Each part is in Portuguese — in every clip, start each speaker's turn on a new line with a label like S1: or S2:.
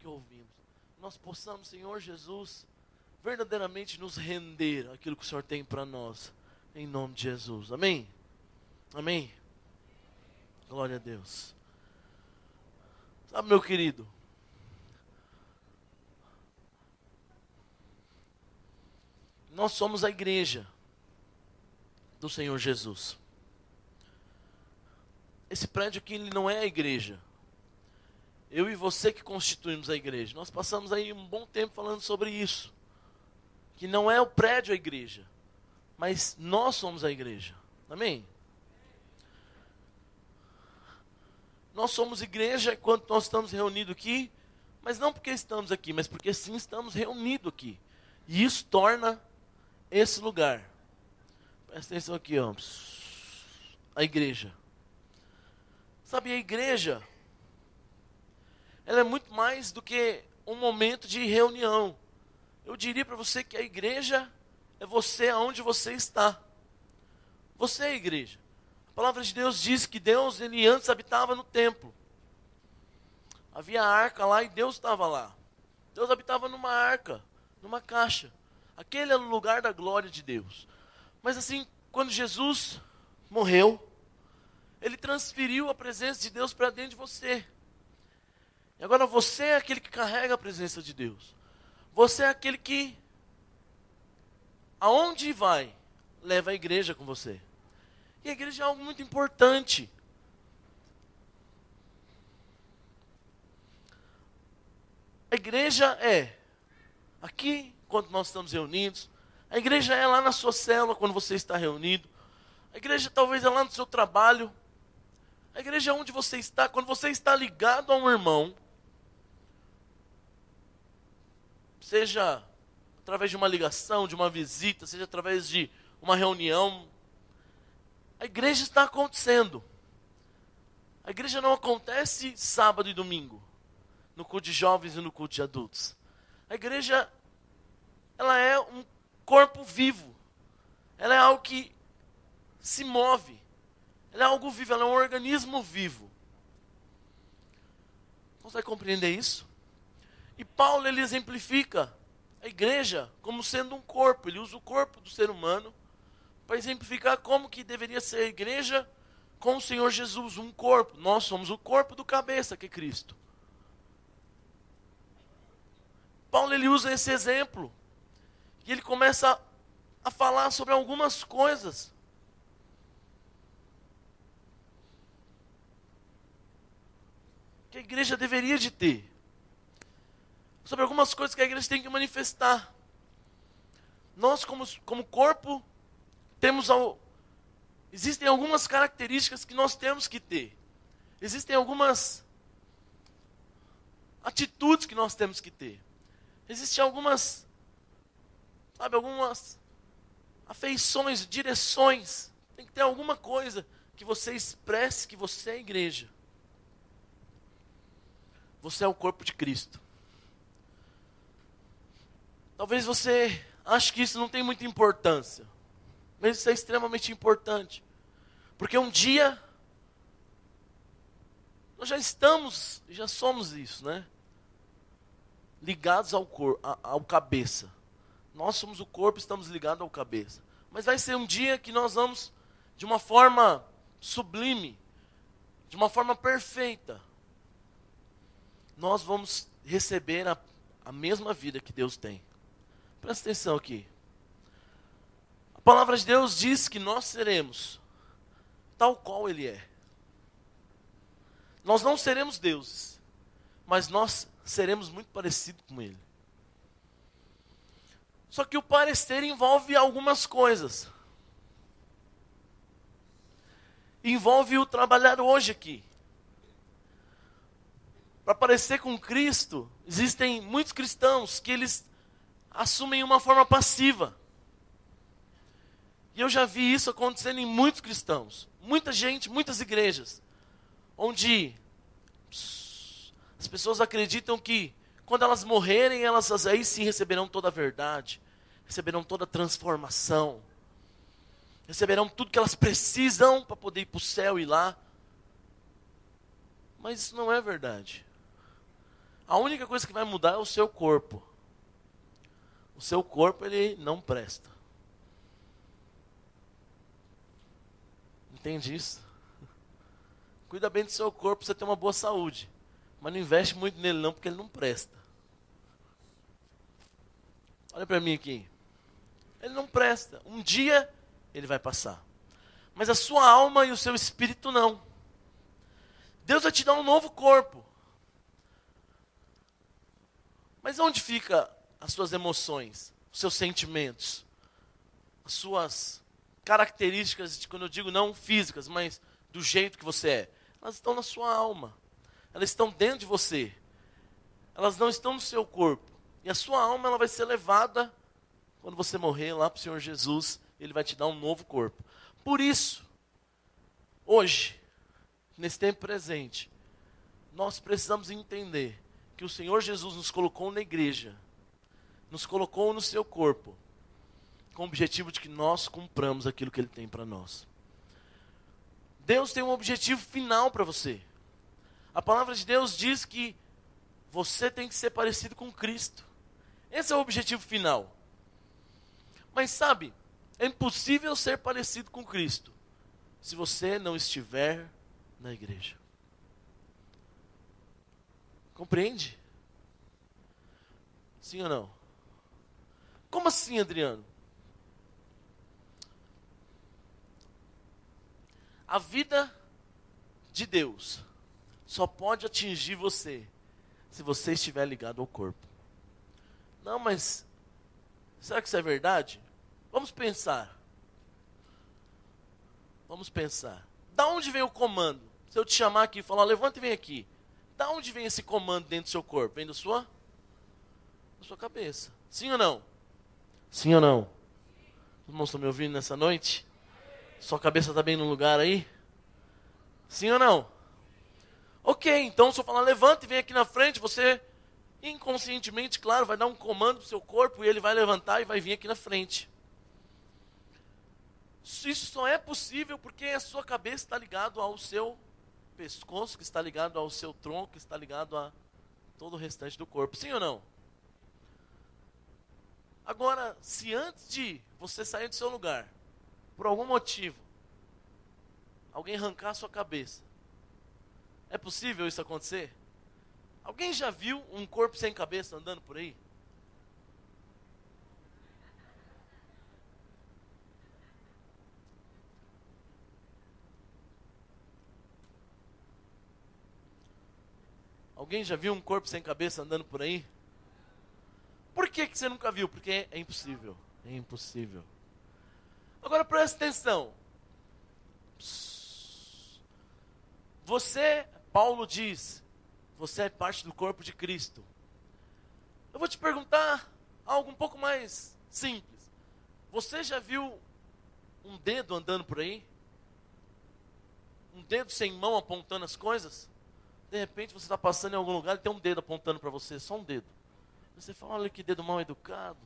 S1: que ouvimos. Nós possamos, Senhor Jesus, verdadeiramente nos render àquilo que o Senhor tem para nós. Em nome de Jesus. Amém? Amém? Glória a Deus. Sabe, meu querido, nós somos a igreja do Senhor Jesus. Esse prédio aqui, ele não é a igreja. Eu e você que constituímos a igreja. Nós passamos aí um bom tempo falando sobre isso. Que não é o prédio a igreja, mas nós somos a igreja. Amém? Nós somos igreja enquanto nós estamos reunidos aqui, mas não porque estamos aqui, mas porque sim estamos reunidos aqui. E isso torna esse lugar. Presta atenção aqui, ó. A igreja. Sabe, a igreja, ela é muito mais do que um momento de reunião. Eu diria para você que a igreja é você aonde você está. Você é a igreja. A palavra de Deus diz que Deus, ele antes habitava no templo. Havia a arca lá e Deus estava lá. Deus habitava numa arca, numa caixa. Aquele era o lugar da glória de Deus. Mas assim, quando Jesus morreu, ele transferiu a presença de Deus para dentro de você. E agora você é aquele que carrega a presença de Deus. Você é aquele que, aonde vai, leva a igreja com você. E a igreja é algo muito importante. A igreja é aqui, quando nós estamos reunidos. A igreja é lá na sua célula, quando você está reunido. A igreja talvez é lá no seu trabalho. A igreja é onde você está, quando você está ligado a um irmão. Seja através de uma ligação, de uma visita, seja através de uma reunião. A igreja está acontecendo. A igreja não acontece sábado e domingo, no culto de jovens e no culto de adultos. A igreja, ela é um corpo vivo. Ela é algo que se move. Ela é algo vivo, ela é um organismo vivo. Consegue compreender isso? E Paulo, ele exemplifica a igreja como sendo um corpo. Ele usa o corpo do ser humano para exemplificar como que deveria ser a igreja com o Senhor Jesus, um corpo. Nós somos o corpo do cabeça, que é Cristo. Paulo, ele usa esse exemplo. E ele começa a falar sobre algumas coisas. Que a igreja deveria de ter. Sobre algumas coisas que a igreja tem que manifestar. Nós, como corpo, existem algumas características que nós temos que ter. Existem algumas atitudes que nós temos que ter. Existem algumas afeições, direções. Tem que ter alguma coisa que você expresse que você é a igreja. Você é o corpo de Cristo. Talvez você ache que isso não tem muita importância. Mas isso é extremamente importante. Porque um dia, nós já somos isso, né? Ligados ao cabeça. Nós somos o corpo, estamos ligados ao cabeça. Mas vai ser um dia que nós vamos, de uma forma sublime, de uma forma perfeita, nós vamos receber a mesma vida que Deus tem. Presta atenção aqui. A palavra de Deus diz que nós seremos tal qual Ele é. Nós não seremos deuses, mas nós seremos muito parecidos com Ele. Só que o parecer envolve algumas coisas. Envolve o trabalhar hoje aqui. Para parecer com Cristo, existem muitos cristãos que eles assumem uma forma passiva. E eu já vi isso acontecendo em muitos cristãos. Muita gente, muitas igrejas. Onde as pessoas acreditam que quando elas morrerem, elas aí sim receberão toda a verdade. Receberão toda a transformação. Receberão tudo que elas precisam para poder ir para o céu e ir lá. Mas isso não é verdade. A única coisa que vai mudar é o seu corpo. O seu corpo, ele não presta. Entende isso? Cuida bem do seu corpo para você ter uma boa saúde. Mas não investe muito nele não, porque ele não presta. Olha para mim aqui. Ele não presta. Um dia ele vai passar. Mas a sua alma e o seu espírito não. Deus vai te dar um novo corpo. Mas onde fica as suas emoções, os seus sentimentos, as suas características, quando eu digo não físicas, mas do jeito que você é? Elas estão na sua alma. Elas estão dentro de você. Elas não estão no seu corpo. E a sua alma ela vai ser levada, quando você morrer, lá para o Senhor Jesus, Ele vai te dar um novo corpo. Por isso, hoje, nesse tempo presente, nós precisamos entender que o Senhor Jesus nos colocou na igreja, nos colocou no seu corpo, com o objetivo de que nós cumpramos aquilo que Ele tem para nós. Deus tem um objetivo final para você. A palavra de Deus diz que você tem que ser parecido com Cristo. Esse é o objetivo final. Mas sabe, é impossível ser parecido com Cristo se você não estiver na igreja. Compreende? Sim ou não? Como assim, Adriano? A vida de Deus só pode atingir você se você estiver ligado ao corpo. Não, mas será que isso é verdade? Vamos pensar. Vamos pensar. Da onde vem o comando? Se eu te chamar aqui e falar, levanta e vem aqui. Da onde vem esse comando dentro do seu corpo? Vem da sua cabeça. Sim ou não? Sim ou não? Os irmãos estão me ouvindo nessa noite? Sua cabeça está bem no lugar aí? Sim ou não? Ok, então se eu falar levanta e vem aqui na frente, você inconscientemente, claro, vai dar um comando pro seu corpo e ele vai levantar e vai vir aqui na frente. Isso só é possível porque a sua cabeça está ligada ao seu pescoço, que está ligado ao seu tronco, que está ligado a todo o restante do corpo. Sim ou não? Agora, se antes de você sair do seu lugar, por algum motivo, alguém arrancar a sua cabeça, é possível isso acontecer? Alguém já viu um corpo sem cabeça andando por aí? Alguém já viu um corpo sem cabeça andando por aí? Por que você nunca viu? Porque é impossível. É impossível. Agora presta atenção. Você, Paulo diz, você é parte do corpo de Cristo. Eu vou te perguntar algo um pouco mais simples. Você já viu um dedo andando por aí? Um dedo sem mão apontando as coisas? De repente você está passando em algum lugar e tem um dedo apontando para você, só um dedo. Você fala, olha que dedo mal educado.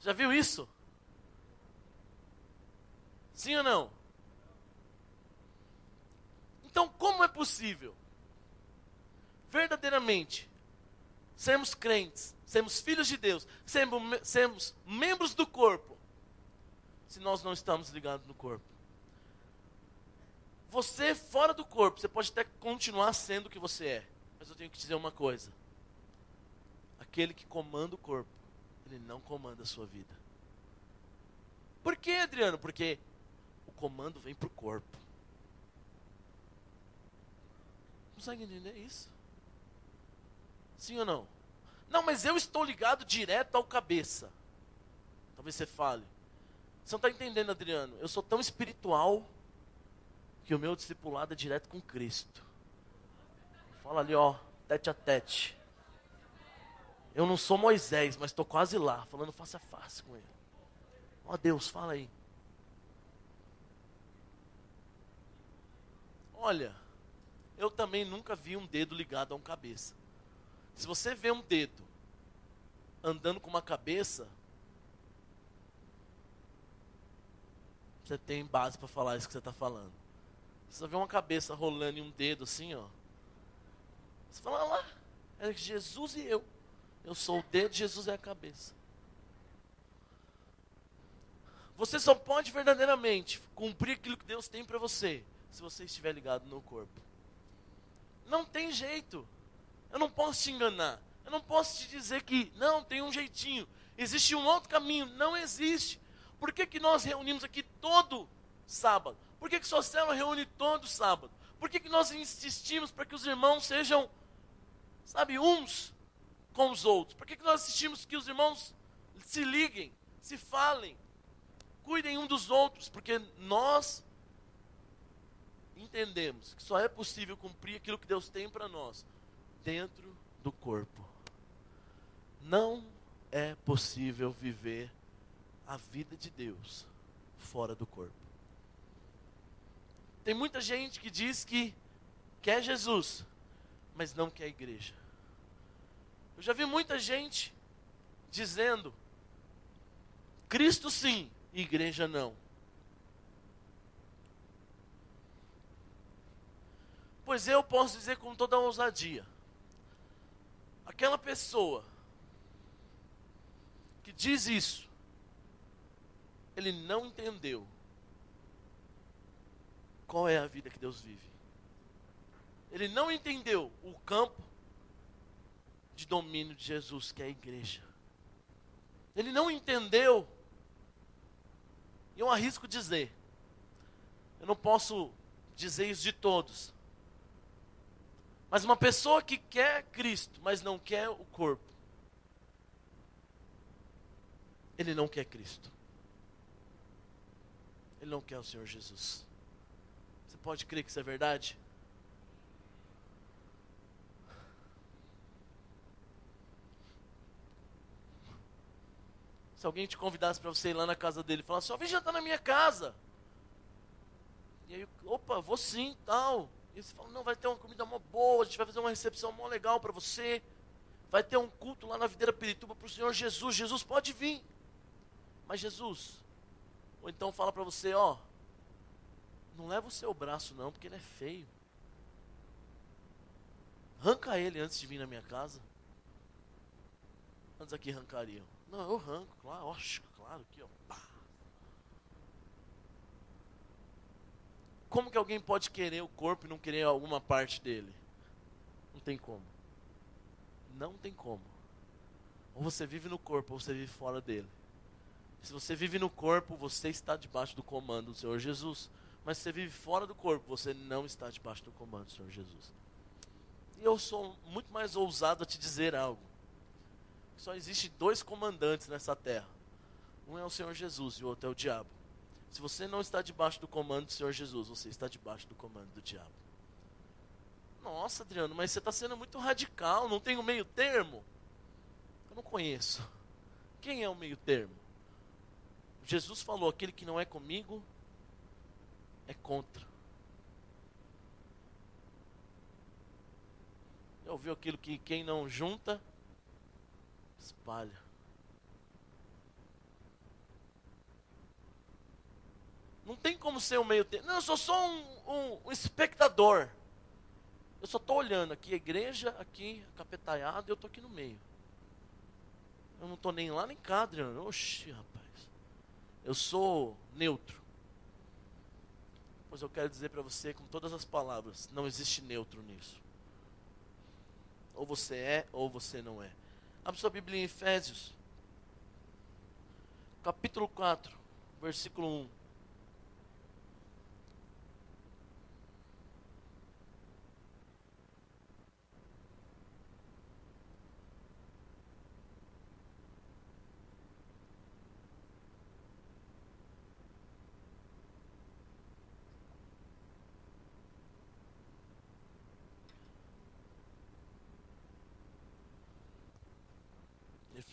S1: Já viu isso? Sim ou não? Então, como é possível verdadeiramente sermos crentes, sermos filhos de Deus, sermos membros do corpo, se nós não estamos ligados no corpo? Você fora do corpo, você pode até continuar sendo o que você é, mas eu tenho que dizer uma coisa: aquele que comanda o corpo, ele não comanda a sua vida. Por quê, Adriano? Porque o comando vem para o corpo. Consegue entender isso? Sim ou não? Não, mas eu estou ligado direto ao cabeça. Talvez você fale. Você não está entendendo, Adriano. Eu sou tão espiritual que o meu discipulado é direto com Cristo. Fala ali, ó, tete a tete. Eu não sou Moisés, mas estou quase lá, falando face a face com ele. Ó Deus, fala aí. Olha, eu também nunca vi um dedo ligado a um cabeça. Se você vê um dedo andando com uma cabeça, você tem base para falar isso que você está falando. Se você vê uma cabeça rolando e um dedo assim, ó, você fala, olha lá, É Jesus e eu. Eu sou o dedo, Jesus é a cabeça. Você só pode verdadeiramente cumprir aquilo que Deus tem para você se você estiver ligado no corpo. Não tem jeito. Eu não posso te enganar. Eu não posso te dizer que não, tem um jeitinho. Existe um outro caminho. Não existe. Por que nós reunimos aqui todo sábado? Por que sua célula reúne todo sábado? Por que nós insistimos para que os irmãos sejam, sabe, uns com os outros? Por que nós insistimos que os irmãos se liguem, se falem, cuidem um dos outros? Porque nós entendemos que só é possível cumprir aquilo que Deus tem para nós dentro do corpo. Não é possível viver a vida de Deus fora do corpo. Tem muita gente que diz que quer Jesus, mas não quer a igreja. Eu já vi muita gente dizendo Cristo sim, igreja não. Pois eu posso dizer com toda a ousadia, aquela pessoa que diz isso, ele não entendeu qual é a vida que Deus vive. Ele não entendeu o campo de domínio de Jesus, que é a igreja. Ele não entendeu, e eu arrisco dizer, eu não posso dizer isso de todos, mas uma pessoa que quer Cristo, mas não quer o corpo, ele não quer Cristo. Ele não quer o Senhor Jesus. Você pode crer que isso é verdade? Se alguém te convidasse para você ir lá na casa dele e falar assim, ó, vem jantar na minha casa. E aí, opa, vou sim, tal. E você fala, não, vai ter uma comida mó boa, a gente vai fazer uma recepção mó legal para você. Vai ter um culto lá na Videira Pirituba para o Senhor Jesus. Jesus pode vir. Mas Jesus, ou então fala para você, ó, não leva o seu braço não, porque ele é feio. Arranca ele antes de vir na minha casa. Antes aqui arrancariam. Não, eu arranco, claro, claro, aqui, ó. Pá. Como que alguém pode querer o corpo e não querer alguma parte dele? Não tem como. Não tem como. Ou você vive no corpo, ou você vive fora dele. Se você vive no corpo, você está debaixo do comando do Senhor Jesus. Mas se você vive fora do corpo, você não está debaixo do comando do Senhor Jesus. E eu sou muito mais ousado a te dizer algo. Só existe dois comandantes nessa terra. Um é o Senhor Jesus e o outro é o diabo. Se você não está debaixo do comando do Senhor Jesus, você está debaixo do comando do diabo. Nossa, Adriano, mas você está sendo muito radical, não tem um meio termo? Eu não conheço. Quem é o meio termo? Jesus falou, aquele que não é comigo, é contra. Já ouviu aquilo que quem não junta, espalha. Não tem como ser um meio termo. Não, eu sou só um espectador. Eu só estou olhando aqui a igreja, aqui capetaiado, e eu estou aqui no meio. Eu não estou nem lá nem cá, Adriano. Oxi, rapaz. Eu sou neutro. Pois eu quero dizer para você com todas as palavras, não existe neutro nisso. Ou você é, ou você não é. Abre sua Bíblia em Efésios, capítulo 4, versículo 1.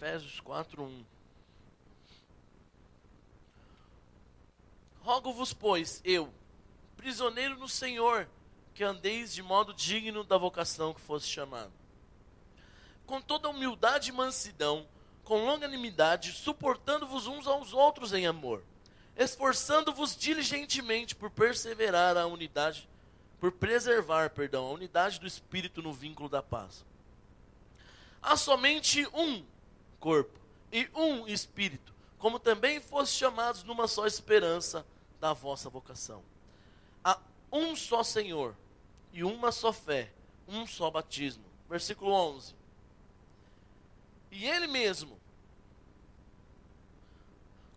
S1: Efésios 4:1. Rogo-vos, pois, eu, prisioneiro no Senhor, que andeis de modo digno da vocação que fosse chamado, com toda humildade e mansidão, com longanimidade, suportando-vos uns aos outros em amor, esforçando-vos diligentemente por perseverar a unidade, por preservar, a unidade do Espírito no vínculo da paz. Há somente um corpo e um espírito, como também foste chamados numa só esperança da vossa vocação. Há um só Senhor e uma só fé, um só batismo. Versículo 11. E Ele mesmo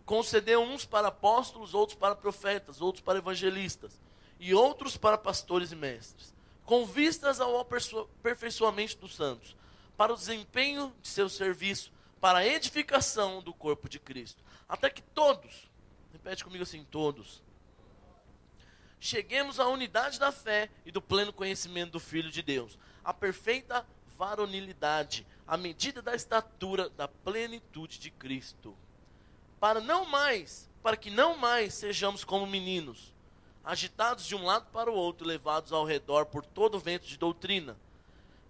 S1: concedeu uns para apóstolos, outros para profetas, outros para evangelistas, e outros para pastores e mestres, com vistas ao aperfeiçoamento dos santos, para o desempenho de seu serviço, para a edificação do corpo de Cristo, até que todos, repete comigo assim, todos, cheguemos à unidade da fé e do pleno conhecimento do Filho de Deus, à perfeita varonilidade, à medida da estatura da plenitude de Cristo. Para que não mais sejamos como meninos, agitados de um lado para o outro, levados ao redor por todo o vento de doutrina,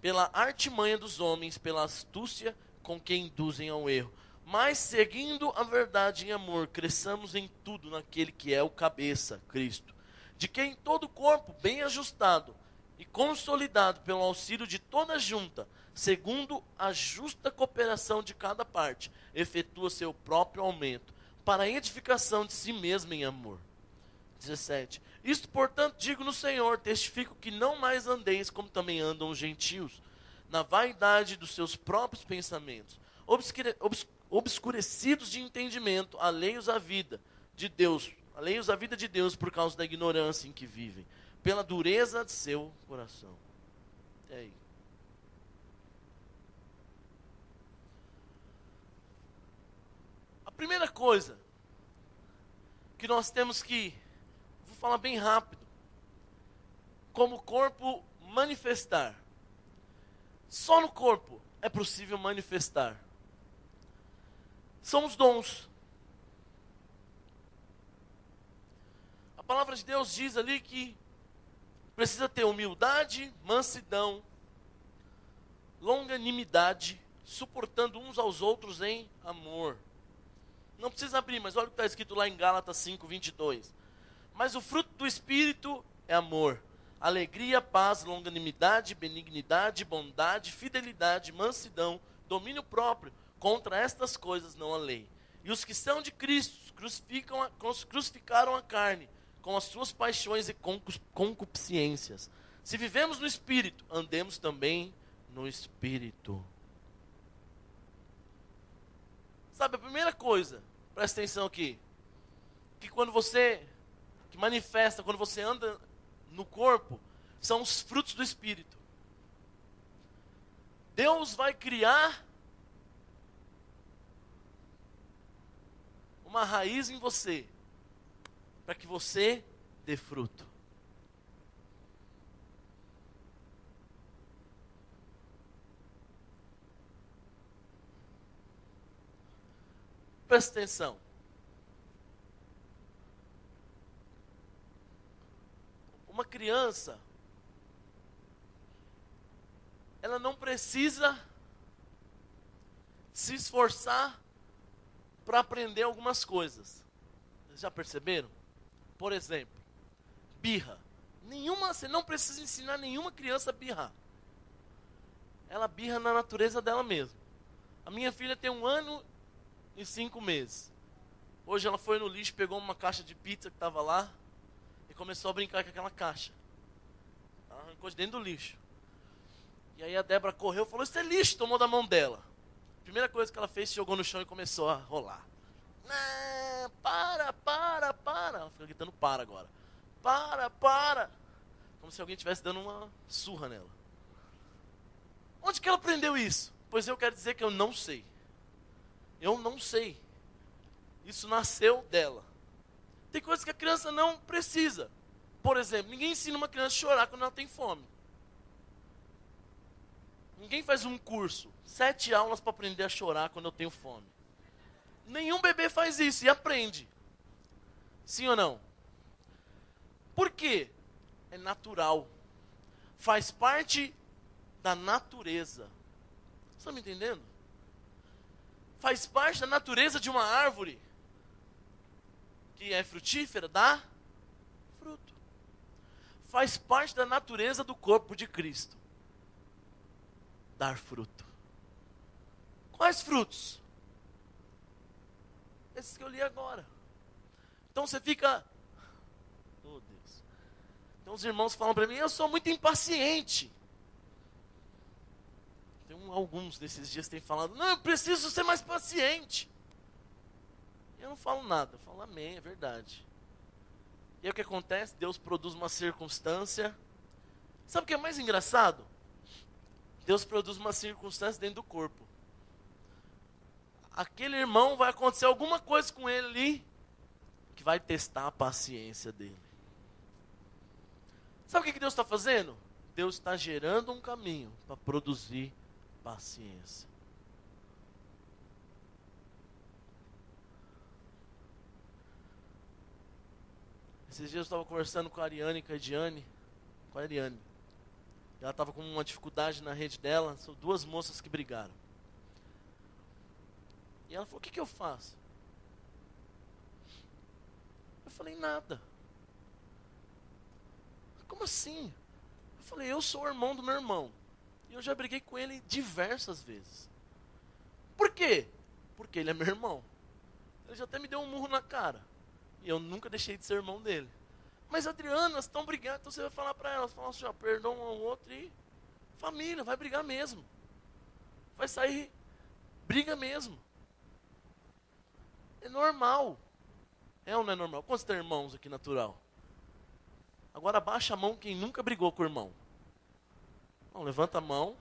S1: pela artimanha dos homens, pela astúcia com que induzem ao erro, mas seguindo a verdade em amor, cresçamos em tudo naquele que é o cabeça, Cristo, de quem todo o corpo, bem ajustado e consolidado pelo auxílio de toda a junta, segundo a justa cooperação de cada parte, efetua seu próprio aumento, para a edificação de si mesmo em amor. 17. Isto, portanto, digo no Senhor, testifico que não mais andeis como também andam os gentios, na vaidade dos seus próprios pensamentos, obscurecidos de entendimento, alheios à vida de Deus por causa da ignorância em que vivem, pela dureza de seu coração. E aí? A primeira coisa que nós temos que, vou falar bem rápido, como corpo manifestar. Só no corpo é possível manifestar. São os dons. A palavra de Deus diz ali que precisa ter humildade, mansidão, longanimidade, suportando uns aos outros em amor. Não precisa abrir, mas olha o que está escrito lá em Gálatas 5, 22. Mas o fruto do Espírito é amor, alegria, paz, longanimidade, benignidade, bondade, fidelidade, mansidão, domínio próprio. Contra estas coisas não há lei. E os que são de Cristo crucificaram a carne com as suas paixões e concupiscências. Se vivemos no Espírito, andemos também no Espírito. Sabe, a primeira coisa, presta atenção aqui, que quando você, que manifesta, quando você anda no corpo, são os frutos do Espírito. Deus vai criar uma raiz em você, para que você dê fruto. Presta atenção. Uma criança, ela não precisa se esforçar para aprender algumas coisas. Vocês já perceberam? Por exemplo, birra. Você não precisa ensinar nenhuma criança a birrar. Ela birra na natureza dela mesma. A minha filha tem 1 ano e 5 meses. Hoje ela foi no lixo, pegou uma caixa de pizza que estava lá e começou a brincar com aquela caixa. Ela arrancou de dentro do lixo. E aí a Débora correu e falou, isso é lixo, tomou da mão dela. A primeira coisa que ela fez, jogou no chão e começou a rolar. Não, para. Ela fica gritando para agora. Para. Como se alguém estivesse dando uma surra nela. Onde que ela aprendeu isso? Pois eu quero dizer que eu não sei. Eu não sei. Isso nasceu dela. Tem coisas que a criança não precisa. Por exemplo, ninguém ensina uma criança a chorar quando ela tem fome. Ninguém faz um curso, 7 aulas para aprender a chorar quando eu tenho fome. Nenhum bebê faz isso e aprende. Sim ou não? Por quê? É natural. Faz parte da natureza. Você está me entendendo? Faz parte da natureza de uma árvore que é frutífera, dá fruto. Faz parte da natureza do corpo de Cristo dar fruto. Quais frutos? Esses que eu li agora. Então você fica... Oh, Deus. Então os irmãos falam para mim, eu sou muito impaciente. Alguns desses dias têm falado, não, eu preciso ser mais paciente. Eu não falo nada, eu falo amém, é verdade. E aí o que acontece? Deus produz uma circunstância. Sabe o que é mais engraçado? Deus produz uma circunstância dentro do corpo. Aquele irmão, vai acontecer alguma coisa com ele ali, que vai testar a paciência dele. Sabe o que Deus está fazendo? Deus está gerando um caminho para produzir paciência. Esses dias eu estava conversando com a Ariane e com a Ediane. Com a Ariane. Ela estava com uma dificuldade na rede dela. São duas moças que brigaram. E ela falou, o que eu faço? Eu falei, nada. Como assim? Eu falei, eu sou o irmão do meu irmão. E eu já briguei com ele diversas vezes. Por quê? Porque ele é meu irmão. Ele já até me deu um murro na cara. E eu nunca deixei de ser irmão dele. Mas Adriana, elas estão brigando. Então você vai falar para elas, fala assim, ó, perdoa um ao outro e... Família, vai brigar mesmo. Vai sair, briga mesmo. É normal. É ou não é normal? Quantos tem irmãos aqui natural? Agora baixa a mão quem nunca brigou com o irmão. Não, levanta a mão.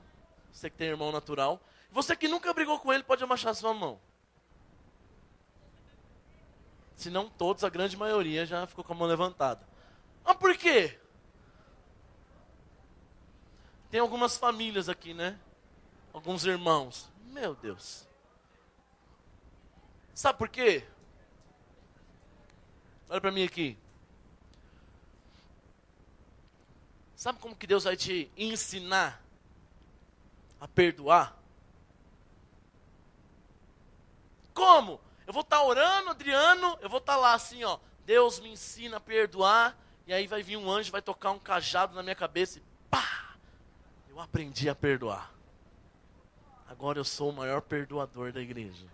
S1: Você que tem irmão natural. Você que nunca brigou com ele, pode abaixar a sua mão. Se não todos, a grande maioria já ficou com a mão levantada. Mas por quê? Tem algumas famílias aqui, né? Alguns irmãos. Meu Deus. Sabe por quê? Olha para mim aqui. Sabe como que Deus vai te ensinar a perdoar? Como? Eu vou estar orando, Adriano, eu vou estar lá assim, ó. Deus me ensina a perdoar. E aí vai vir um anjo, vai tocar um cajado na minha cabeça e pá! Eu aprendi a perdoar. Agora eu sou o maior perdoador da igreja.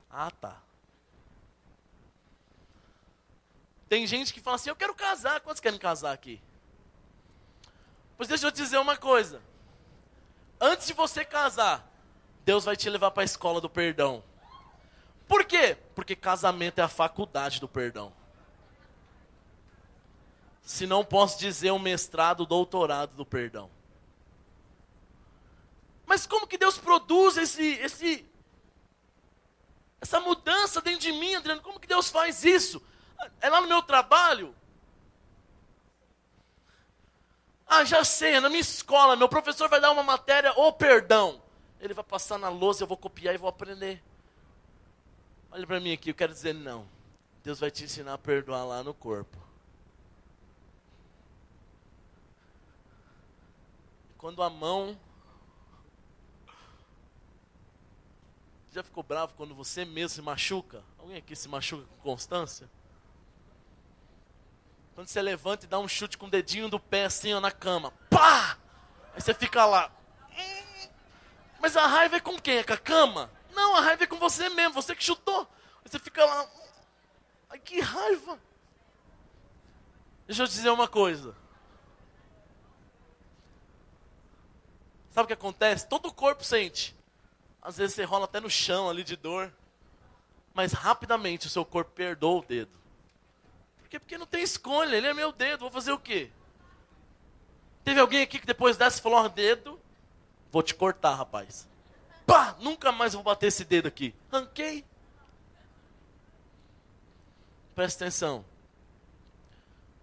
S1: Ah, tá. Tem gente que fala assim, eu quero casar. Quantos querem casar aqui? Pois deixa eu te dizer uma coisa. Antes de você casar, Deus vai te levar para a escola do perdão. Por quê? Porque casamento é a faculdade do perdão. Se não posso dizer um mestrado, doutorado do perdão. Mas como que Deus produz essa mudança dentro de mim, Adriano? Como que Deus faz isso? É lá no meu trabalho? Ah, já sei, é na minha escola, meu professor vai dar uma matéria, ou perdão. Ele vai passar na lousa, eu vou copiar e vou aprender. Olha para mim aqui, eu quero dizer não. Deus vai te ensinar a perdoar lá no corpo. Quando a mão... Já ficou bravo quando você mesmo se machuca? Alguém aqui se machuca com constância? Quando você levanta e dá um chute com o dedinho do pé assim, ó, na cama. Pá! Aí você fica lá. Mas a raiva é com quem? É com a cama? Não, a raiva é com você mesmo, você que chutou. Aí você fica lá. Ai, que raiva. Deixa eu te dizer uma coisa. Sabe o que acontece? Todo o corpo sente. Às vezes você rola até no chão ali de dor. Mas rapidamente o seu corpo perdoa o dedo. Por quê? Porque não tem escolha, ele é meu dedo, vou fazer o quê? Teve alguém aqui que depois dessa falou, dedo, vou te cortar, rapaz. Pá, nunca mais vou bater esse dedo aqui. Ranquei. Presta atenção.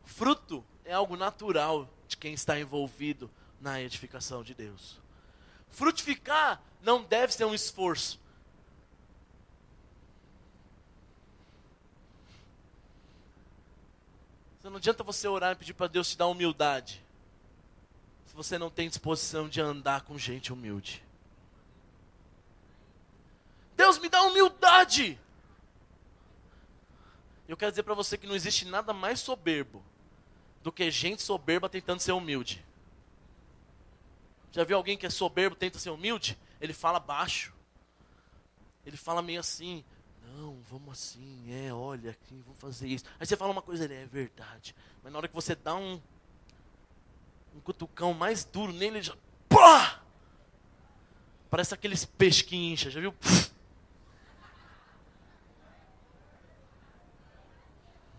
S1: Fruto é algo natural de quem está envolvido na edificação de Deus. Frutificar não deve ser um esforço. Não adianta você orar e pedir para Deus te dar humildade, se você não tem disposição de andar com gente humilde. Deus me dá humildade. Eu quero dizer para você que não existe nada mais soberbo do que gente soberba tentando ser humilde. Já viu alguém que é soberbo tenta ser humilde? ele fala baixo. Ele fala meio assim, não, vamos assim, olha aqui, vamos fazer isso. Aí você fala uma coisa, ele é verdade. Mas na hora que você dá um cutucão mais duro nele, ele já, pá! Parece aqueles peixes que incha, já viu?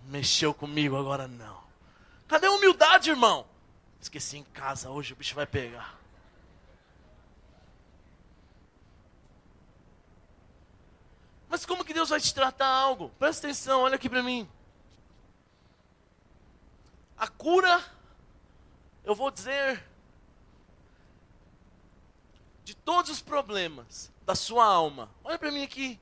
S1: Mexeu comigo, agora não. Cadê a humildade, irmão? Esqueci em casa, hoje o bicho vai pegar. Mas como que Deus vai te tratar algo? Presta atenção, olha aqui para mim. A cura, eu vou dizer, de todos os problemas da sua alma. Olha para mim aqui.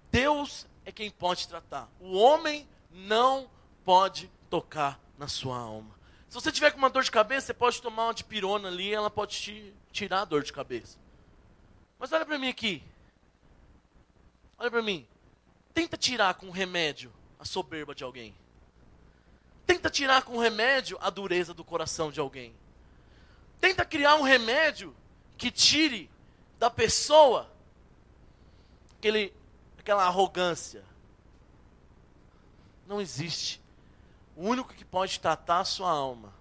S1: Deus é quem pode tratar. O homem não pode tocar na sua alma. Se você tiver com uma dor de cabeça, você pode tomar uma dipirona ali, ela pode te tirar a dor de cabeça. Mas olha para mim aqui. Olha para mim. Tenta tirar com remédio a soberba de alguém. Tenta tirar com remédio a dureza do coração de alguém. Tenta criar um remédio que tire da pessoa aquela arrogância. Não existe. O único que pode tratar a sua alma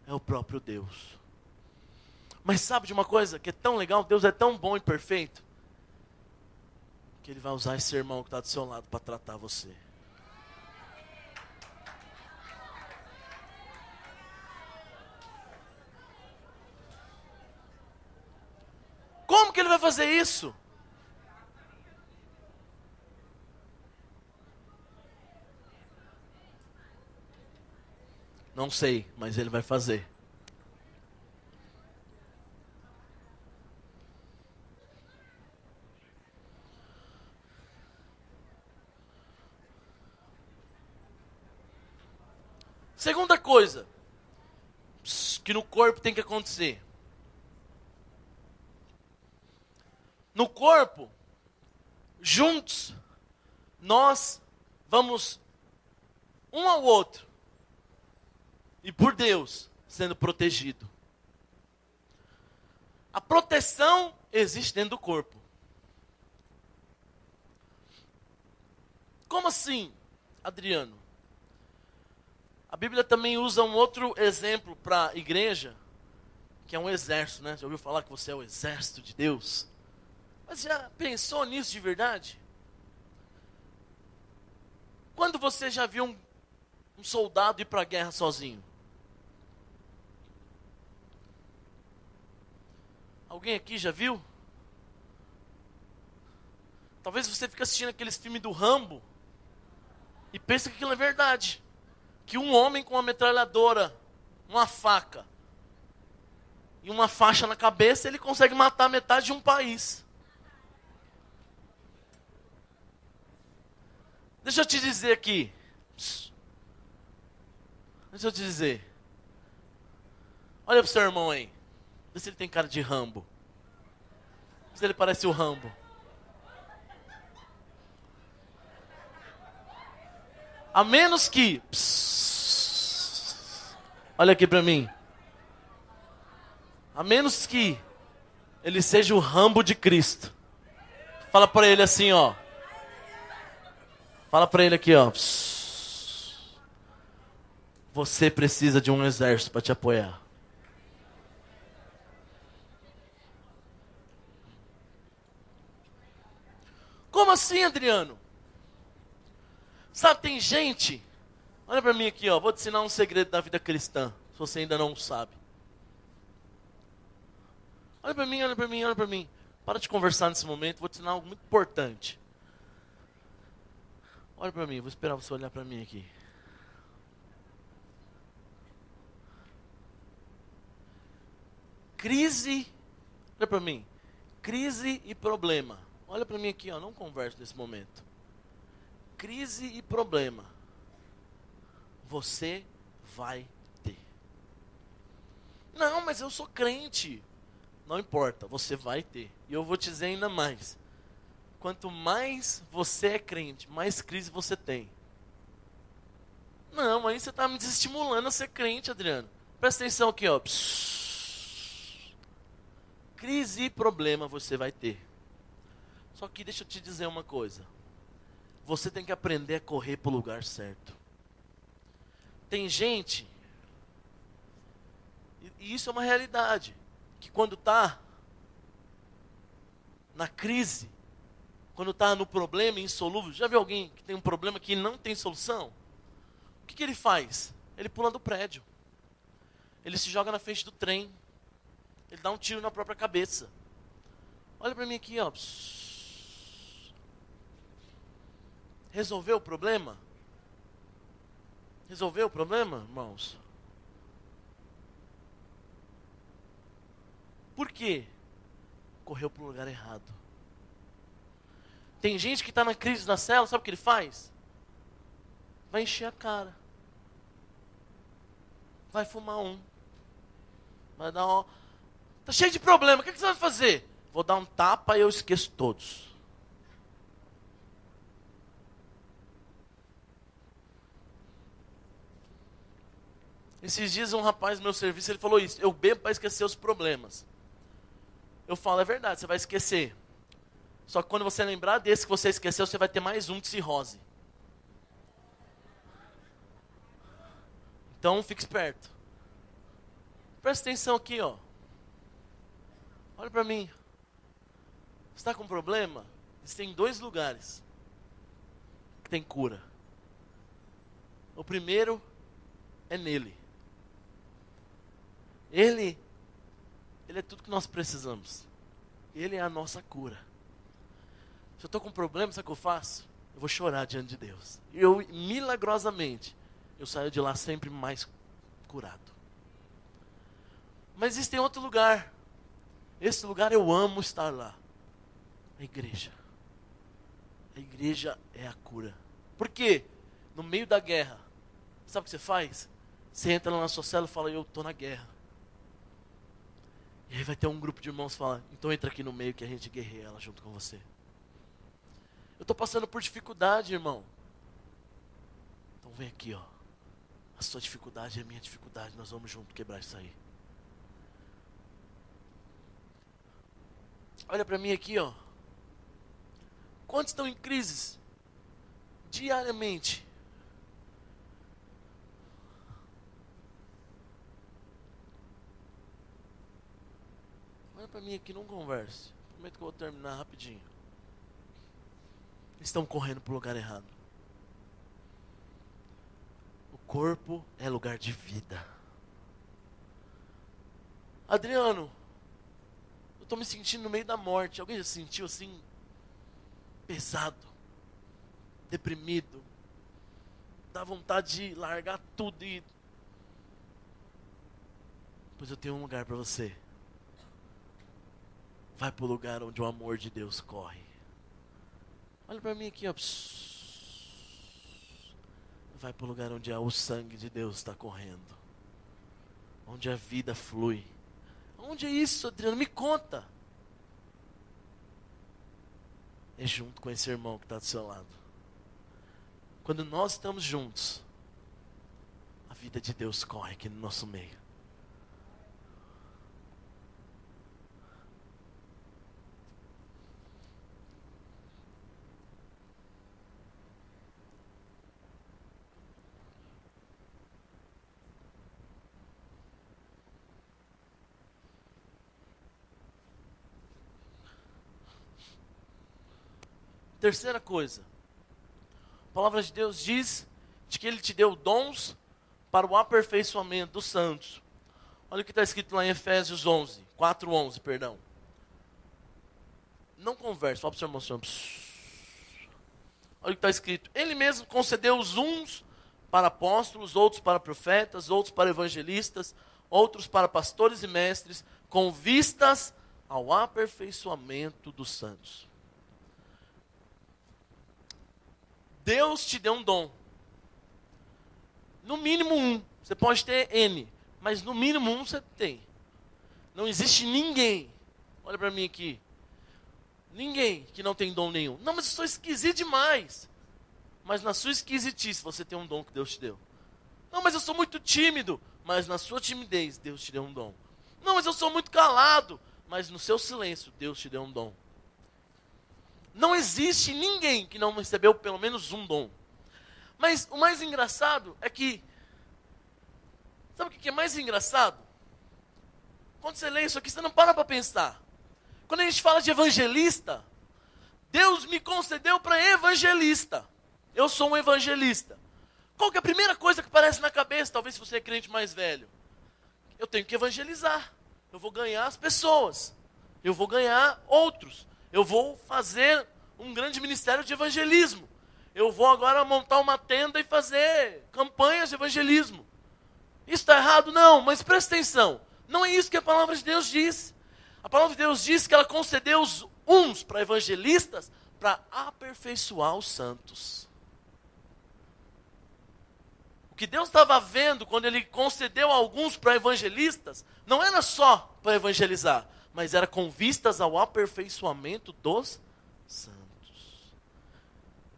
S1: é o próprio Deus. Mas sabe de uma coisa que é tão legal? Deus é tão bom e perfeito que Ele vai usar esse irmão que está do seu lado para tratar você. Como que Ele vai fazer isso? Não sei, mas Ele vai fazer. Segunda coisa que no corpo tem que acontecer. No corpo, juntos, nós vamos um ao outro e por Deus sendo protegido. A proteção existe dentro do corpo. Como assim, Adriano? A Bíblia também usa um outro exemplo para a igreja, que é um exército, né? Já ouviu falar que você é o exército de Deus? Mas já pensou nisso de verdade? Quando você já viu um soldado ir para a guerra sozinho? Alguém aqui já viu? Talvez você fique assistindo aqueles filmes do Rambo e pense que aquilo é verdade. Que um homem com uma metralhadora, uma faca e uma faixa na cabeça, ele consegue matar metade de um país. Deixa eu te dizer aqui. Deixa eu te dizer. Olha pro seu irmão aí. Vê se ele tem cara de Rambo. Vê se ele parece o Rambo. A menos que... olha aqui pra mim. A menos que ele seja o Rambo de Cristo. Fala pra ele assim, ó. Fala pra ele aqui, ó. Você precisa de um exército para te apoiar. Como assim, Adriano? Sabe, tem gente... Olha pra mim aqui, ó. Vou te ensinar um segredo da vida cristã, se você ainda não sabe. Olha pra mim, olha pra mim, olha pra mim. Para de conversar nesse momento, vou te ensinar algo muito importante. Olha pra mim, vou esperar você olhar pra mim aqui. Crise, olha pra mim. Crise e problema. Olha pra mim aqui, ó, não converso nesse momento. Crise e problema. Você vai ter. Não, mas eu sou crente. Não importa, você vai ter. E eu vou te dizer ainda mais. Quanto mais você é crente, mais crise você tem. Não, aí você está me desestimulando a ser crente, Adriano. Presta atenção aqui, ó. Crise e problema você vai ter. Só que deixa eu te dizer uma coisa. Você tem que aprender a correr para o lugar certo. Tem gente, e isso é uma realidade, que quando está na crise, quando está no problema insolúvel, já viu alguém que tem um problema que não tem solução? O que ele faz? Ele pula do prédio. Ele se joga na frente do trem. Ele dá um tiro na própria cabeça. Olha para mim aqui, ó. Resolveu o problema? Resolveu o problema, irmãos? Por quê? Correu para o lugar errado. Tem gente que está na crise na célula, sabe o que ele faz? Vai encher a cara. Vai fumar um. Vai dar uma... Tá cheio de problema, o que você vai fazer? Vou dar um tapa e eu esqueço todos. Esses dias um rapaz no meu serviço, ele falou isso: eu bebo para esquecer os problemas. Eu falo, é verdade, você vai esquecer. Só que quando você lembrar desse que você esqueceu, você vai ter mais um de cirrose. Então fique esperto. Presta atenção aqui, ó. Olha para mim. Você está com um problema? Existem 2 lugares que tem cura. O primeiro é nele. Ele é tudo que nós precisamos. Ele é a nossa cura. Se eu estou com um problema, sabe o que eu faço? Eu vou chorar diante de Deus. E eu, milagrosamente, eu saio de lá sempre mais curado. Mas existe outro lugar. Esse lugar eu amo estar lá. A igreja. A igreja é a cura. Por quê? No meio da guerra, sabe o que você faz? Você entra lá na sua célula e fala, eu estou na guerra. E aí vai ter um grupo de irmãos que fala, então entra aqui no meio que a gente guerreia ela junto com você. Eu estou passando por dificuldade, irmão. Então vem aqui, ó. A sua dificuldade é a minha dificuldade, nós vamos junto quebrar isso aí. Olha para mim aqui, ó. Quantos estão em crises? Diariamente. Olha para mim aqui, não converse. Prometo que eu vou terminar rapidinho. Estão correndo para o lugar errado. O corpo é lugar de vida. Adriano, eu estou me sentindo no meio da morte. Alguém já se sentiu assim? Pesado, deprimido, dá vontade de largar tudo e... Pois eu tenho um lugar para você. Vai para o lugar onde o amor de Deus corre. Olha para mim aqui, ó. Vai para o lugar onde o sangue de Deus está correndo. Onde a vida flui. Onde é isso, Adriano? Me conta. É junto com esse irmão que está do seu lado. Quando nós estamos juntos, a vida de Deus corre aqui no nosso meio. Terceira coisa, a palavra de Deus diz de que Ele te deu dons para o aperfeiçoamento dos santos. Olha o que está escrito lá em Efésios 11, 4:11, perdão. Não converse, fala para o seu irmão, senhor. Olha o que está escrito. Ele mesmo concedeu os uns para apóstolos, outros para profetas, outros para evangelistas, outros para pastores e mestres, com vistas ao aperfeiçoamento dos santos. Deus te deu um dom. No mínimo um. Você pode ter N, mas no mínimo um você tem. Não existe ninguém, olha para mim aqui, ninguém que não tem dom nenhum. Não, mas eu sou esquisito demais. Mas na sua esquisitice você tem um dom que Deus te deu. Não, mas eu sou muito tímido. Mas na sua timidez Deus te deu um dom. Não, mas eu sou muito calado. mas no seu silêncio, Deus te deu um dom. Não existe ninguém que não recebeu pelo menos um dom. Mas o mais engraçado é que, sabe o que é mais engraçado? Quando você lê isso aqui, você não para pensar. Quando a gente fala de evangelista, Deus me concedeu para evangelista. Eu sou um evangelista. Qual que é a primeira coisa que aparece na cabeça, talvez se você é crente mais velho? Eu tenho que evangelizar. Eu vou ganhar as pessoas. Eu vou ganhar outros. Eu vou fazer um grande ministério de evangelismo. Eu vou agora montar uma tenda e fazer campanhas de evangelismo. Isso está errado? Não, mas presta atenção. Não é isso que a palavra de Deus diz. A palavra de Deus diz que ela concedeu uns para evangelistas para aperfeiçoar os santos. O que Deus estava vendo quando Ele concedeu alguns para evangelistas, não era só para evangelizar, mas era com vistas ao aperfeiçoamento dos santos.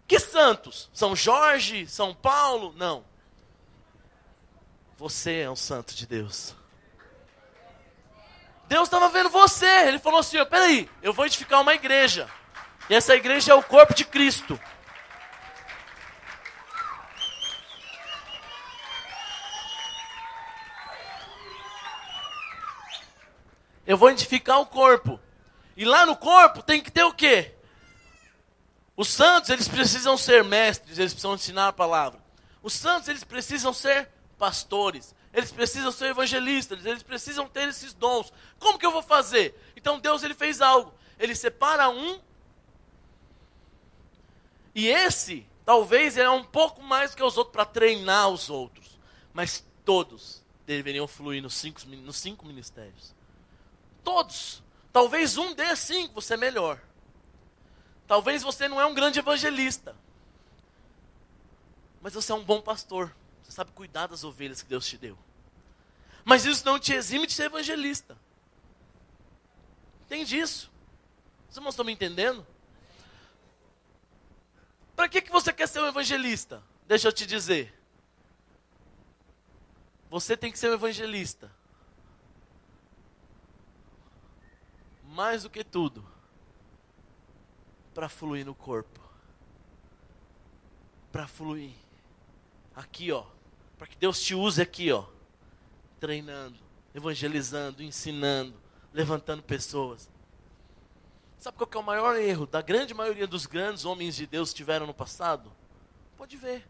S1: Que santos? São Jorge? São Paulo? Não. Você é um santo de Deus. Deus estava vendo você. Ele falou assim, peraí, eu vou edificar uma igreja. E essa igreja é o corpo de Cristo. Eu vou edificar o corpo. E lá no corpo tem que ter o quê? Os santos, eles precisam ser mestres, eles precisam ensinar a palavra. Os santos, eles precisam ser pastores. Eles precisam ser evangelistas, eles precisam ter esses dons. Como que eu vou fazer? Então Deus, ele fez algo. Ele separa um. E esse, talvez, é um pouco mais do que os outros para treinar os outros. Mas todos deveriam fluir nos cinco ministérios. Todos. Talvez um desses 5, você é melhor. Talvez você não é um grande evangelista. Mas você é um bom pastor. Você sabe cuidar das ovelhas que Deus te deu. Mas isso não te exime de ser evangelista. Entende isso? Vocês não estão me entendendo? Para que você quer ser um evangelista? Deixa eu te dizer. Você tem que ser um evangelista. Mais do que tudo. Para fluir no corpo. Para fluir. Aqui, ó. Para que Deus te use aqui, ó. Treinando, evangelizando, ensinando, levantando pessoas. Sabe qual que é o maior erro da grande maioria dos grandes homens de Deus que tiveram no passado? Pode ver.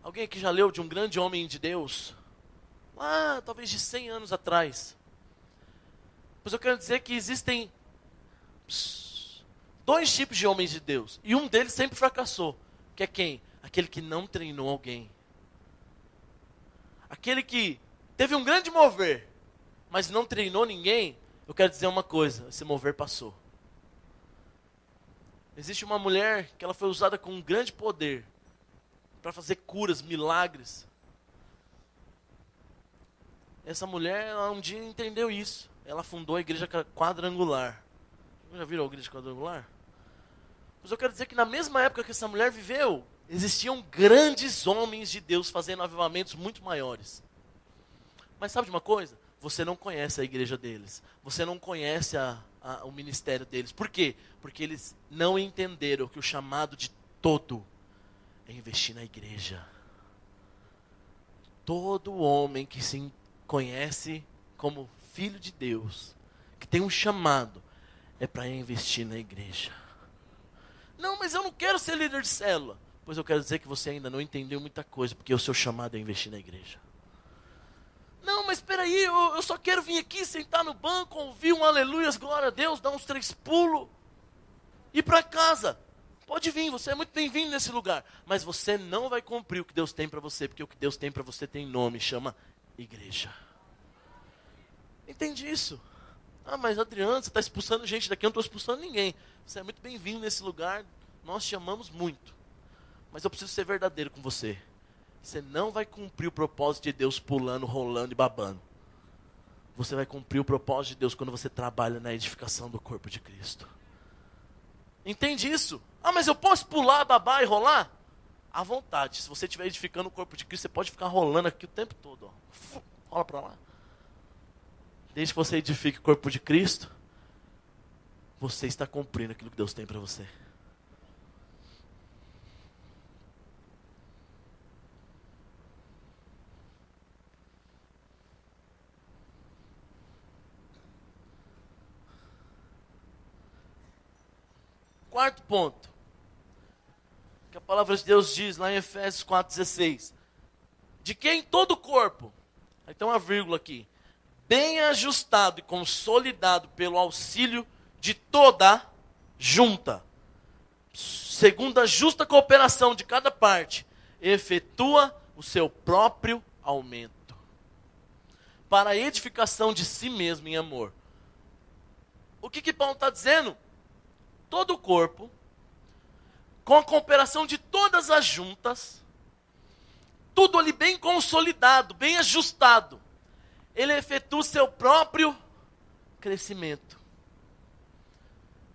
S1: Alguém aqui já leu de um grande homem de Deus? Lá, talvez de 100 anos atrás. Pois eu quero dizer que existem 2 tipos de homens de Deus. E um deles sempre fracassou. Que é quem? Aquele que não treinou alguém. Aquele que teve um grande mover, mas não treinou ninguém. Eu quero dizer uma coisa, esse mover passou. Existe uma mulher que ela foi usada com um grande poder para fazer curas, milagres. Essa mulher, ela um dia entendeu isso. Ela fundou a igreja quadrangular. Já viram a igreja quadrangular? Mas eu quero dizer que na mesma época que essa mulher viveu, existiam grandes homens de Deus fazendo avivamentos muito maiores. Mas sabe de uma coisa? Você não conhece a igreja deles. Você não conhece o ministério deles. Por quê? Porque eles não entenderam que o chamado de todo é investir na igreja. Todo homem que se conhece como filho de Deus, que tem um chamado, é para investir na igreja. Não, mas eu não quero ser líder de célula. Pois eu quero dizer que você ainda não entendeu muita coisa, porque o seu chamado é investir na igreja. Não, mas espera aí, eu só quero vir aqui, sentar no banco, ouvir um aleluias, glória a Deus, dar uns 3 pulos, ir para casa. Pode vir, você é muito bem-vindo nesse lugar. Mas você não vai cumprir o que Deus tem para você, porque o que Deus tem para você tem nome, chama igreja. Entende isso? Ah, mas Adriano, você está expulsando gente daqui, eu não estou expulsando ninguém. Você é muito bem-vindo nesse lugar, nós te amamos muito. Mas eu preciso ser verdadeiro com você. Você não vai cumprir o propósito de Deus pulando, rolando e babando. Você vai cumprir o propósito de Deus quando você trabalha na edificação do corpo de Cristo. Entende isso? Ah, mas eu posso pular, babar e rolar? À vontade. Se você estiver edificando o corpo de Cristo, você pode ficar rolando aqui o tempo todo. Ó. Rola para lá. Desde que você edifique o corpo de Cristo, você está cumprindo aquilo que Deus tem para você. Quarto ponto, que a palavra de Deus diz lá em Efésios 4,16. De que em todo o corpo, aí tem uma vírgula aqui, bem ajustado e consolidado pelo auxílio de toda junta, segundo a justa cooperação de cada parte, efetua o seu próprio aumento, para a edificação de si mesmo em amor. O que Paulo está dizendo? Todo o corpo, com a cooperação de todas as juntas, tudo ali bem consolidado, bem ajustado, ele efetua o seu próprio crescimento.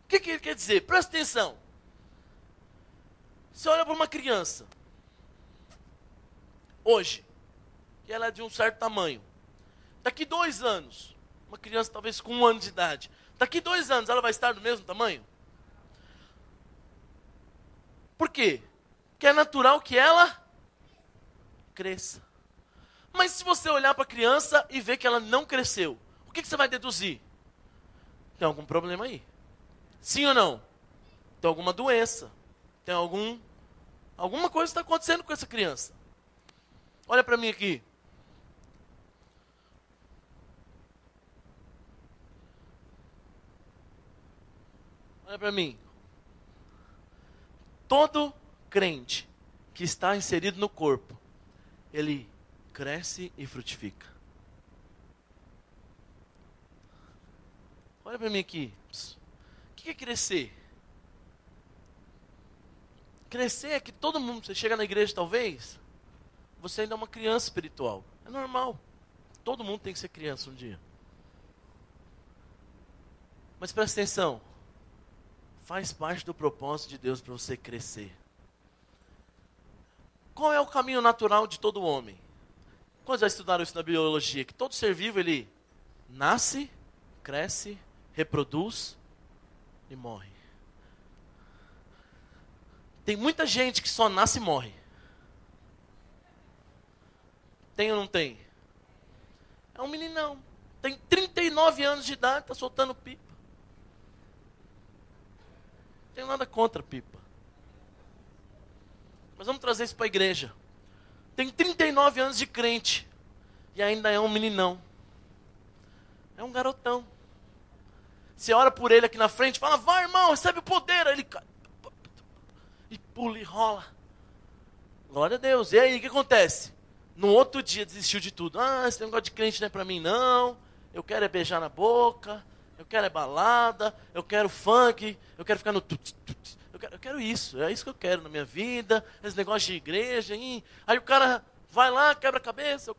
S1: O que ele quer dizer? Presta atenção. Você olha para uma criança, hoje, que ela é de um certo tamanho. Daqui 2 anos, uma criança talvez com 1 ano de idade, daqui 2 anos ela vai estar do mesmo tamanho? Por quê? Porque é natural que ela cresça. Mas se você olhar para a criança e ver que ela não cresceu, o que você vai deduzir? Tem algum problema aí. Sim ou não? Tem alguma doença. Tem alguma coisa está acontecendo com essa criança. Olha para mim aqui. Olha para mim. Todo crente que está inserido no corpo, ele cresce e frutifica. Olha para mim aqui. O que é crescer? Crescer é que todo mundo, você chega na igreja talvez, você ainda é uma criança espiritual. É normal. Todo mundo tem que ser criança um dia. Mas presta atenção. Faz parte do propósito de Deus para você crescer. Qual é o caminho natural de todo homem? Quando já estudaram isso na biologia? Que todo ser vivo, ele nasce, cresce, reproduz e morre. Tem muita gente que só nasce e morre. Tem ou não tem? É um meninão. Tem 39 anos de idade, está soltando pipa. Não tenho nada contra pipa. Mas vamos trazer isso para a igreja. Tem 39 anos de crente. E ainda é um meninão. É um garotão. Você ora por ele aqui na frente, fala, vai irmão, recebe o poder. Aí ele cai. E pula e rola. Glória a Deus. E aí, o que acontece? No outro dia desistiu de tudo. Ah, esse negócio de crente não é para mim não. Eu quero é beijar na boca. Eu quero é balada. Eu quero funk. Eu quero ficar no... Eu quero isso. É isso que eu quero na minha vida. Esse negócio de igreja. Hein? Aí o cara vai lá, quebra a cabeça.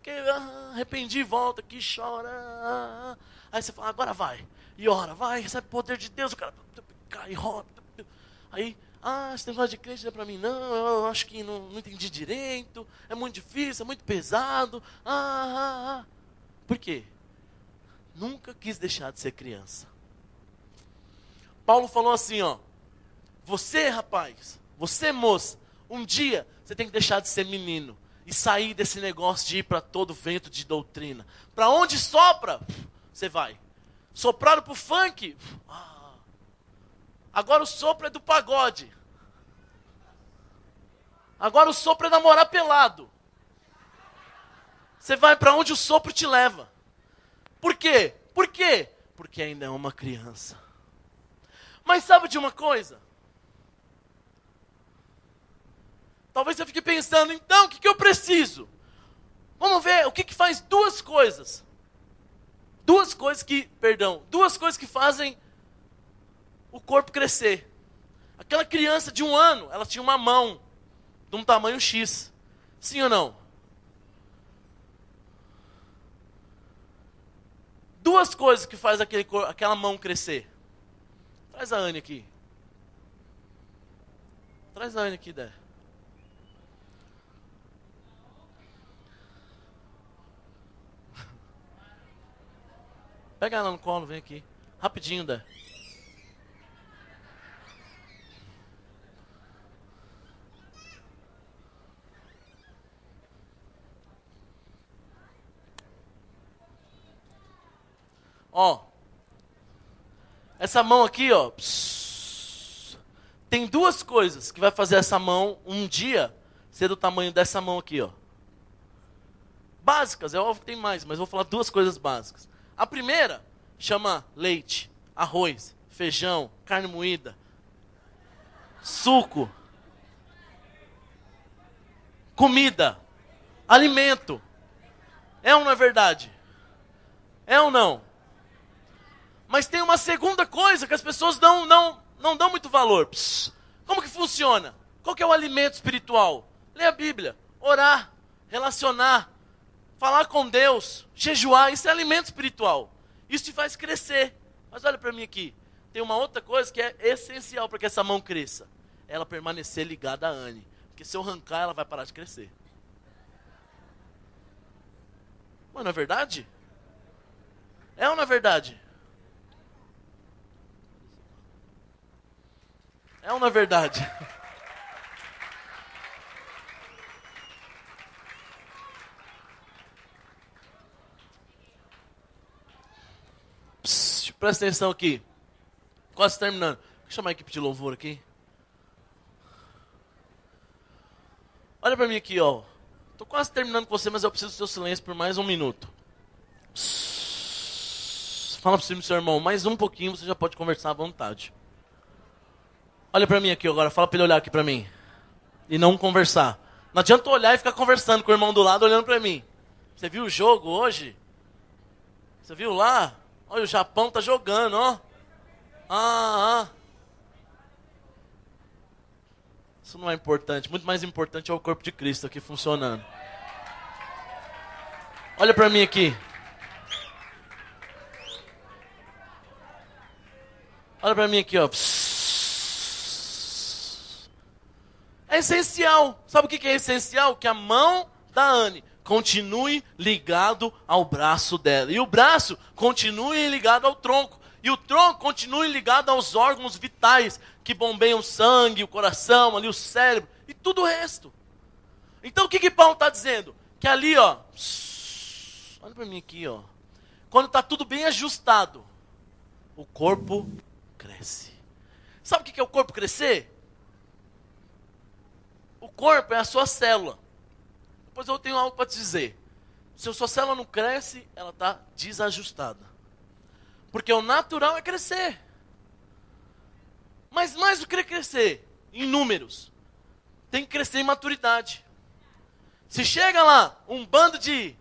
S1: Arrependi, volta aqui, chora. Aí você fala, agora vai. E ora, vai, recebe o poder de Deus. O cara cai e rola. Aí... esse negócio de crente não é para mim não, eu acho que não entendi direito, é muito difícil, é muito pesado. Por quê? Nunca quis deixar de ser criança. Paulo falou assim, você rapaz, você moça, um dia você tem que deixar de ser menino e sair desse negócio de ir para todo vento de doutrina. Para onde sopra, você vai. Sopraram pro funk, agora o sopro é do pagode. Agora o sopro é namorar pelado. Você vai para onde o sopro te leva. Por quê? Por quê? Porque ainda é uma criança. Mas sabe de uma coisa? Talvez você fique pensando, então, o que eu preciso? Vamos ver, o que faz duas coisas. Duas coisas que fazem o corpo crescer. Aquela criança de 1 ano, ela tinha uma mão de um tamanho X. Sim ou não? Duas coisas que faz aquela mão crescer. Traz a Anne aqui. Traz a Anne aqui, Dé. Pega ela no colo, vem aqui. Rapidinho, Dé. Ó, essa mão aqui, ó, tem duas coisas que vai fazer essa mão um dia ser do tamanho dessa mão aqui, ó. Básicas, é óbvio que tem mais, mas vou falar duas coisas básicas. A primeira chama leite, arroz, feijão, carne moída, suco, comida, alimento. É ou não é verdade? É ou não? Mas tem uma segunda coisa que as pessoas não dão muito valor. Como que funciona? Qual que é o alimento espiritual? Ler a Bíblia, orar, relacionar, falar com Deus, jejuar, isso é alimento espiritual. Isso te faz crescer. Mas olha para mim aqui. Tem uma outra coisa que é essencial para que essa mão cresça. Ela permanecer ligada a Anne. Porque se eu arrancar, ela vai parar de crescer. Mas não é verdade? É ou não é verdade? É ou não é verdade? Presta atenção aqui. Quase terminando. Deixa eu chamar a equipe de louvor aqui. Olha pra mim aqui, ó. Tô quase terminando com você, mas eu preciso do seu silêncio por mais um minuto. Fala pro seu irmão, mais um pouquinho, você já pode conversar à vontade. Olha pra mim aqui agora, fala pra ele olhar aqui pra mim. E não conversar. Não adianta olhar e ficar conversando com o irmão do lado olhando pra mim. Você viu o jogo hoje? Você viu lá? Olha, o Japão tá jogando, ó. Isso não é importante. Muito mais importante é o corpo de Cristo aqui funcionando. Olha pra mim aqui. Olha pra mim aqui, ó. É essencial. Sabe o que é essencial? Que a mão da Anne continue ligado ao braço dela. E o braço continue ligado ao tronco. E o tronco continue ligado aos órgãos vitais que bombeiam o sangue, o coração, ali o cérebro e tudo o resto. Então o que Paulo está dizendo? Que ali, ó, olha para mim aqui, ó. Quando está tudo bem ajustado, o corpo cresce. Sabe o que é o corpo crescer? O corpo é a sua célula. Depois eu tenho algo para te dizer. Se a sua célula não cresce, ela está desajustada. Porque o natural é crescer. Mas mais do que crescer em números, tem que crescer em maturidade. Se chega lá um bando de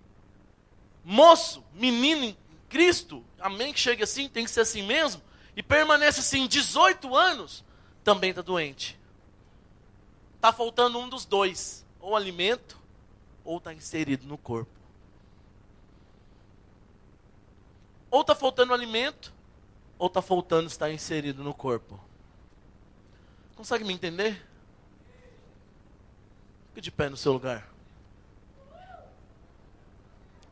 S1: moço, menino em Cristo, amém que chegue assim, tem que ser assim mesmo, e permanece assim 18 anos, também está doente. Está faltando um dos dois, ou alimento, ou está inserido no corpo. Ou está faltando alimento, ou está faltando estar inserido no corpo. Consegue me entender? Fique de pé no seu lugar.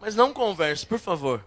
S1: Mas não converse, por favor.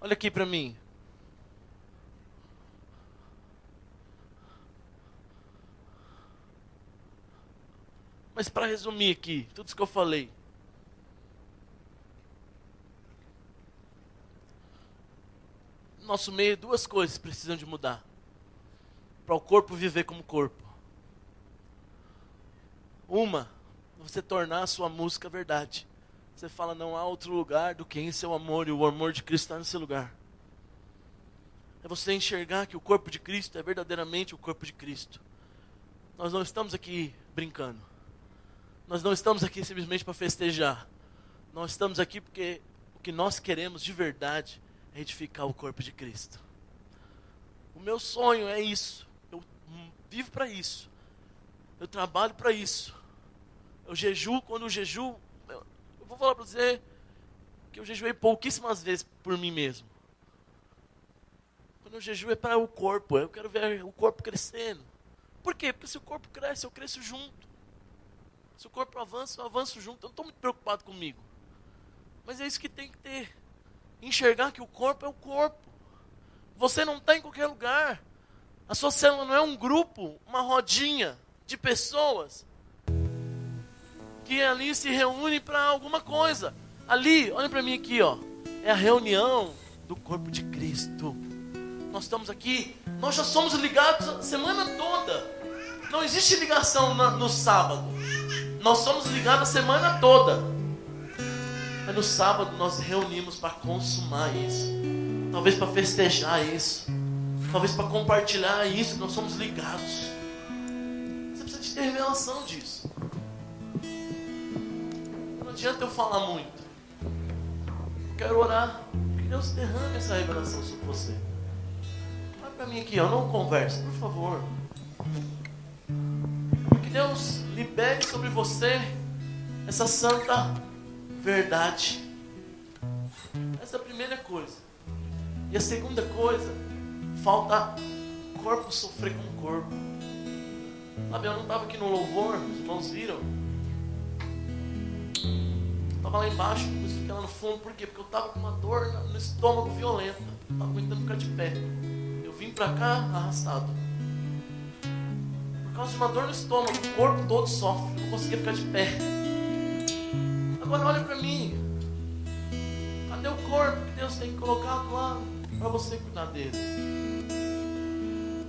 S1: Olha aqui para mim. Mas para resumir aqui, tudo isso que eu falei. No nosso meio, duas coisas precisam de mudar. Para o corpo viver como corpo. Uma, você tornar a sua música verdade. Você fala, não há outro lugar do que em seu amor, e o amor de Cristo está nesse lugar. É você enxergar que o corpo de Cristo é verdadeiramente o corpo de Cristo. Nós não estamos aqui brincando. Nós não estamos aqui simplesmente para festejar. Nós estamos aqui porque o que nós queremos de verdade é edificar o corpo de Cristo. O meu sonho é isso. Eu vivo para isso. Eu trabalho para isso. Eu jejuo, quando eu jejuo, eu vou falar para você, Porque eu jejuei pouquíssimas vezes por mim mesmo. Quando eu jejuo é para o corpo. Eu quero ver o corpo crescendo. Por quê? Porque se o corpo cresce, eu cresço junto. Se o corpo avança, eu avanço junto. Eu não estou muito preocupado comigo. Mas é isso que tem que ter. Enxergar que o corpo é o corpo. Você não está em qualquer lugar. A sua célula não é um grupo, uma rodinha de pessoas que ali se reúnem para alguma coisa. Ali, olha para mim aqui, ó, é a reunião do corpo de Cristo. Nós estamos aqui, nós já somos ligados a semana toda. Não existe ligação no sábado. Nós somos ligados a semana toda. Mas no sábado nós reunimos para consumar isso. Talvez para festejar isso. Talvez para compartilhar isso. Nós somos ligados. Você precisa de ter revelação disso. Não adianta eu falar muito. Eu quero orar. Que Deus derrame essa revelação sobre você. Olha para mim aqui, ó. Não converse, por favor. Que Deus libere sobre você essa santa verdade. Essa é a primeira coisa. E a segunda coisa, falta corpo sofrer com o corpo. Sabe, eu não estava aqui no louvor, os irmãos viram. Eu estava lá embaixo, depois fiquei lá no fundo. Por quê? Porque eu estava com uma dor no estômago violenta. Eu estava aguentando ficar de pé. Eu vim para cá arrastado. Por causa de uma dor no estômago, o corpo todo sofre. Eu não conseguia ficar de pé. Agora olha para mim. Cadê o corpo que Deus tem colocado lá para você cuidar deles?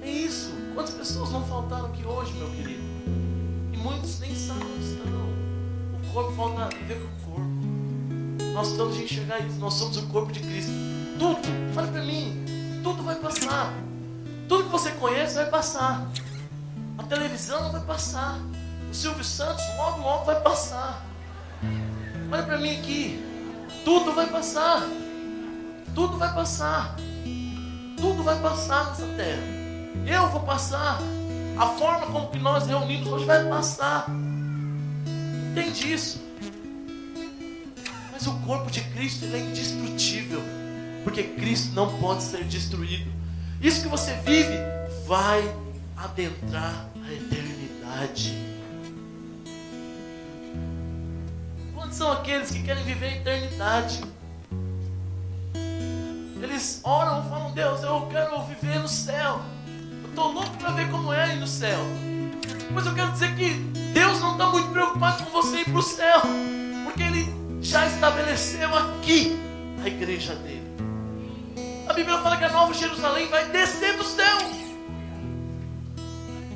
S1: É isso. Quantas pessoas não faltaram aqui hoje, meu querido? E muitos nem sabem onde estão. O corpo falta viver com o corpo. Nós estamos a enxergar isso. Nós somos o corpo de Cristo. Tudo, olha para mim. Tudo vai passar. Tudo que você conhece vai passar. A televisão vai passar. O Silvio Santos logo, logo vai passar. Olha para mim aqui. Tudo vai passar. Tudo vai passar. Tudo vai passar nessa terra. Eu vou passar. A forma como que nós reunimos hoje vai passar. Entende isso? Mas o corpo de Cristo, ele é indestrutível. Porque Cristo não pode ser destruído. Isso que você vive vai adentrar a eternidade. Quantos são aqueles que querem viver a eternidade? Eles oram e falam: Deus, eu quero viver no céu. Eu estou louco para ver como é ir no céu. Mas eu quero dizer que Deus não está muito preocupado com você ir para o céu, porque Ele já estabeleceu aqui a igreja dele. A Bíblia fala que a Nova Jerusalém vai descer do céu.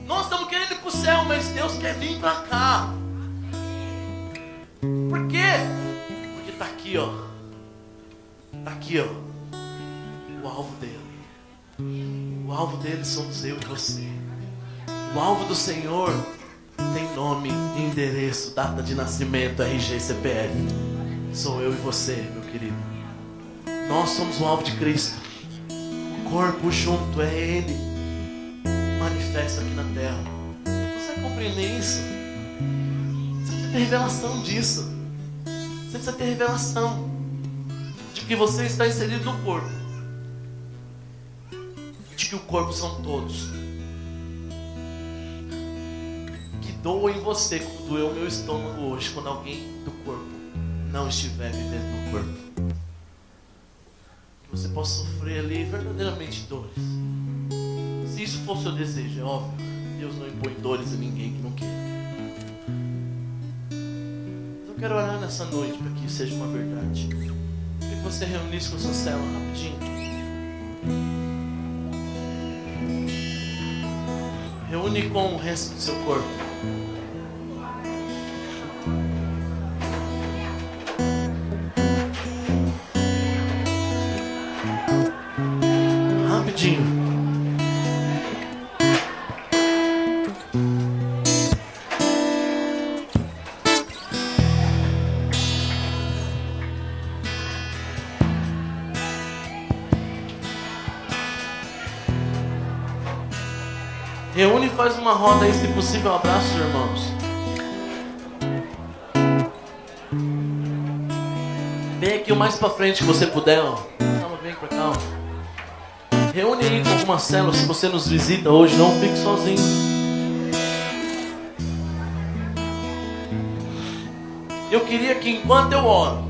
S1: Nós estamos querendo ir para o céu, mas Deus quer vir para cá. Por quê? Porque está aqui, ó. Está aqui, ó. O alvo dele. O alvo dele somos eu e você. O alvo do Senhor tem nome, endereço, data de nascimento, RG, CPF. Sou eu e você, meu querido. Nós somos o alvo de Cristo. O corpo junto é Ele. Manifesta aqui na terra. Você vai compreender isso? Você precisa ter revelação disso. Você precisa ter revelação de que você está inserido no corpo. De que o corpo são todos. Que doa em você como doeu o meu estômago hoje, quando alguém do corpo não estiver vivendo no corpo. Que você possa sofrer ali verdadeiramente dores. Se isso for o seu desejo, é óbvio. Deus não impõe dores a ninguém que não queira. Mas eu quero orar nessa noite para que isso seja uma verdade. Queria que você reunisse com a sua célula rapidinho. Reúne com o resto do seu corpo. Rapidinho. Reúne e faz uma roda aí, se possível, abraça os irmãos. Vem aqui o mais pra frente que você puder, ó. Calma, vem pra cá, ó. Reúne aí com alguma célula. Se você nos visita hoje, não fique sozinho. Eu queria que enquanto eu oro,